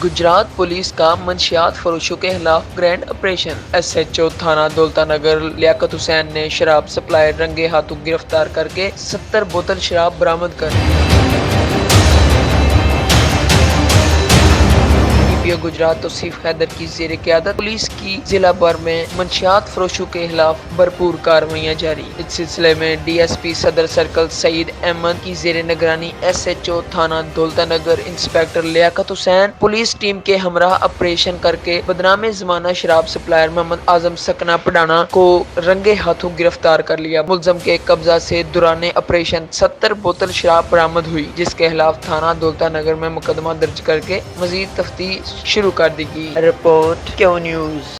Gujarat police का मंशियात फरोशों के खिलाफ ग्रैंड ऑपरेशन। SHO थाना दौलतानगर लियाकत हुसैन ने शराब सप्लायर रंगे हाथों गिरफ्तार करके 70 बोतल शराब बरामद कर गुजरात तौसीफ हैदर की ज़ेर क़यादत पुलिस की जिला भर में मंशियात फरोशों के खिलाफ भरपूर कार्रवाइयाँ जारी। इस सिलसिले में DSP सदर सर्कल सईद अहमद की ज़ेर निगरानी SHO थाना Daulatanagar inspector Liaquat Hussain police team के हमरा ऑपरेशन करके बदनाम जमाना शराब सप्लायर मोहम्मद आजम सकना पढ़ाना को रंगे हाथों गिरफ्तार कर लिया। मुलजम के कब्जा से दौरान ऑपरेशन 70 बोतल शराब बरामद हुई, जिसके खिलाफ थाना दौलतानगर में मुकदमा दर्ज करके मजीद तफ्तीश शुरू कर दी गई। रिपोर्ट क्यों न्यूज़।